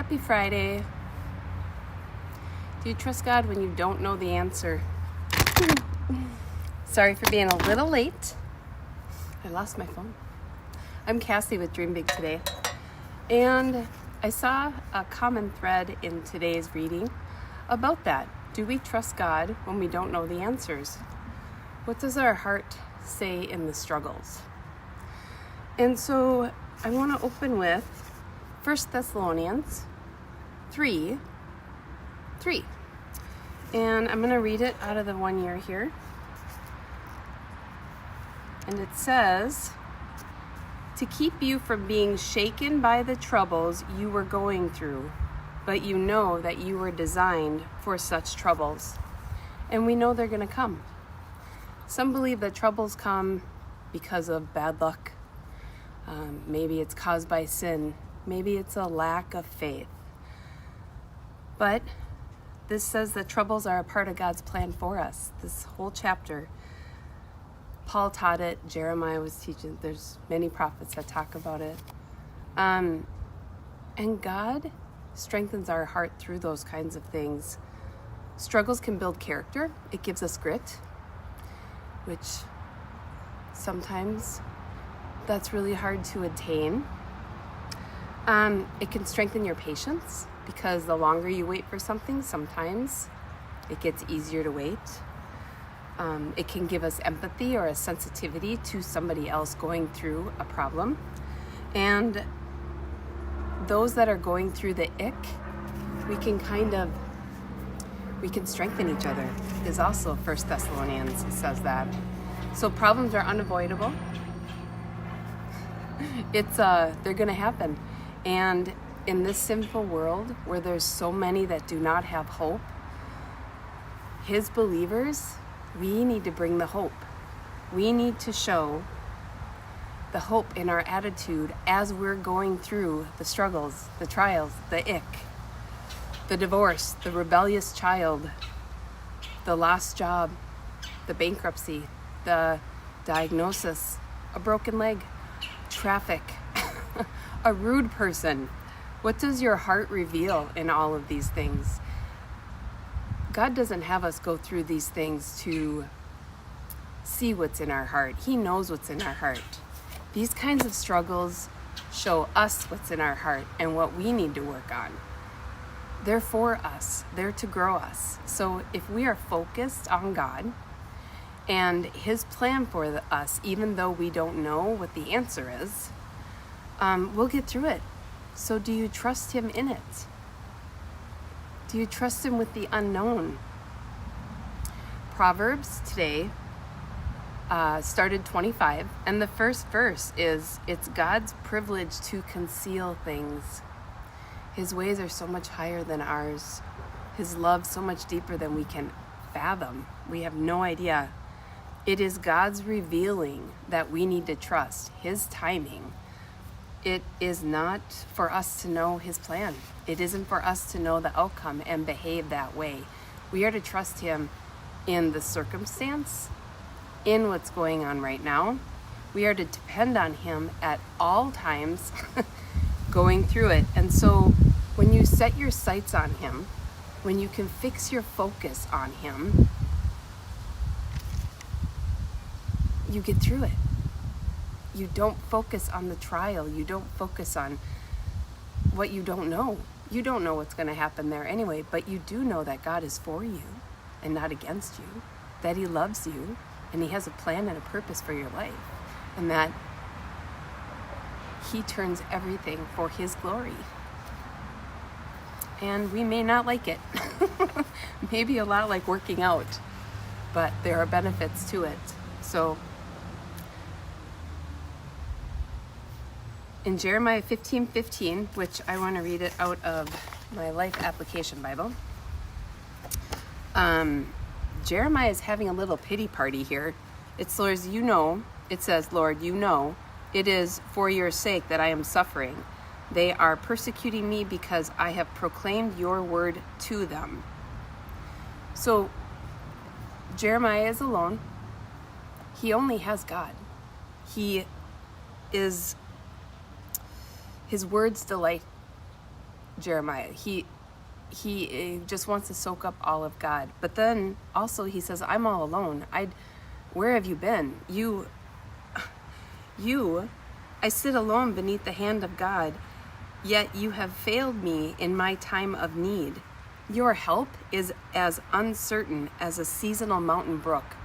Happy Friday. Do you trust God when you don't know the answer? Sorry for being a little late. I lost my phone. I'm Cassie with Dream Big today. And I saw a common thread in today's reading about that. Do we trust God when we don't know the answers? What does our heart say in the struggles? And so I want to open with 1 Thessalonians 3. And I'm going to read it out of the 1 year here. And it says, to keep you from being shaken by the troubles you were going through, but you know that you were designed for such troubles. And we know they're going to come. Some believe that troubles come because of bad luck. Maybe it's caused by sin. Maybe it's a lack of faith. But this says that troubles are a part of God's plan for us. This whole chapter, Paul taught it, Jeremiah was teaching, there's many prophets that talk about it. And God strengthens our heart through those kinds of things. Struggles can build character. It gives us grit, which sometimes that's really hard to attain. It can strengthen your patience because the longer you wait for something, sometimes it gets easier to wait. It can give us empathy or a sensitivity to somebody else going through a problem. And those that are going through the ick, we can strengthen each other. Is also 1 Thessalonians says that. So problems are unavoidable. They're going to happen. And in this sinful world where there's so many that do not have hope, His believers, we need to bring the hope. We need to show the hope in our attitude as we're going through the struggles, the trials, the ick, the divorce, the rebellious child, the lost job, the bankruptcy, the diagnosis, a broken leg, traffic, a rude person. What does your heart reveal in all of these things? God doesn't have us go through these things to see what's in our heart. He knows what's in our heart. These kinds of struggles show us what's in our heart and what we need to work on. They're for us. They're to grow us. So if we are focused on God and His plan for us, even though we don't know what the answer is, we'll get through it. So do you trust Him in it? Do you trust Him with the unknown? Proverbs today started 25, and the first verse is, it's God's privilege to conceal things. His ways are so much higher than ours. His love so much deeper than we can fathom. We have no idea. It is God's revealing that we need to trust, His timing. It is not for us to know His plan. It isn't for us to know the outcome and behave that way. We are to trust Him in the circumstance, in what's going on right now. We are to depend on Him at all times going through it. And so when you set your sights on Him, when you can fix your focus on Him, you get through it. You don't focus on the trial. You don't focus on what you don't know. You don't know what's going to happen there anyway, but you do know that God is for you and not against you, that He loves you, and He has a plan and a purpose for your life, and that He turns everything for His glory. And we may not like it. Maybe a lot like working out, but there are benefits to it. So in Jeremiah 15:15, which I want to read it out of my Life Application Bible, Jeremiah is having a little pity party here. It says, Lord, you know, it is for your sake that I am suffering. They are persecuting me because I have proclaimed your word to them. So Jeremiah is alone. He only has God. His words delight Jeremiah. He just wants to soak up all of God. But then also he says, I'm all alone. Where have you been? I sit alone beneath the hand of God, yet you have failed me in my time of need. Your help is as uncertain as a seasonal mountain brook.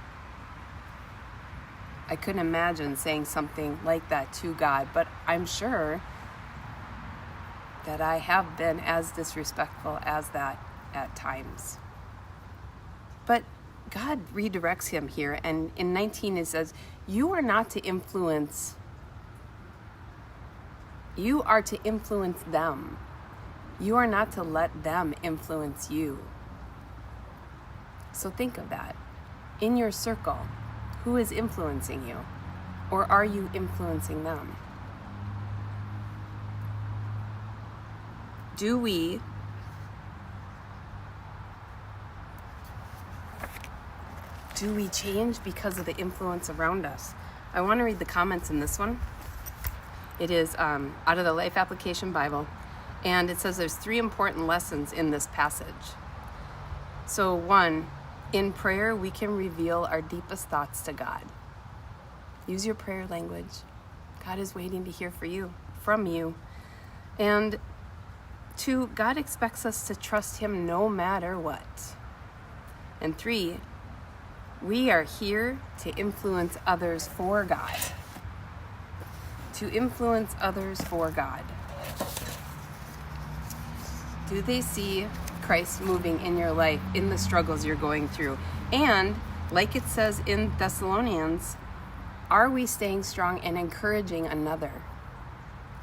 I couldn't imagine saying something like that to God, but I'm sure that I have been as disrespectful as that at times. But God redirects him here, and in 19 it says, you are to influence them. You are not to let them influence you. So think of that. In your circle, who is influencing you? Or are you influencing them? Do we change because of the influence around us? I want to read the comments in this one. It is out of the Life Application Bible, and it says there's 3 important lessons in this passage. So 1, in prayer we can reveal our deepest thoughts to God. Use your prayer language. God is waiting to hear from you. And 2, God expects us to trust him no matter what. And 3, we are here to influence others for God. To influence others for God. Do they see Christ moving in your life, in the struggles you're going through? And like it says in Thessalonians, are we staying strong and encouraging another?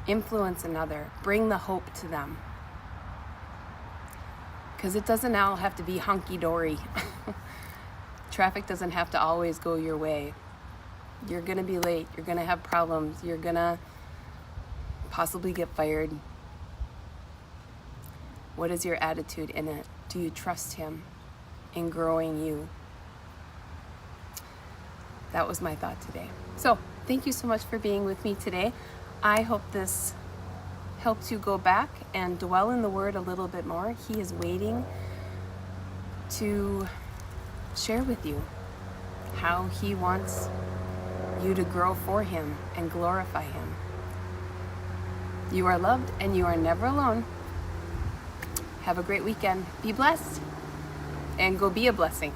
Influence another. Bring the hope to them. Because it doesn't all have to be hunky-dory. Traffic doesn't have to always go your way. You're going to be late. You're going to have problems. You're going to possibly get fired. What is your attitude in it? Do you trust him in growing you? That was my thought today. So thank you so much for being with me today. I hope this helps you go back and dwell in the Word a little bit more. He is waiting to share with you how he wants you to grow for him and glorify him. You are loved and you are never alone. Have a great weekend. Be blessed and go be a blessing.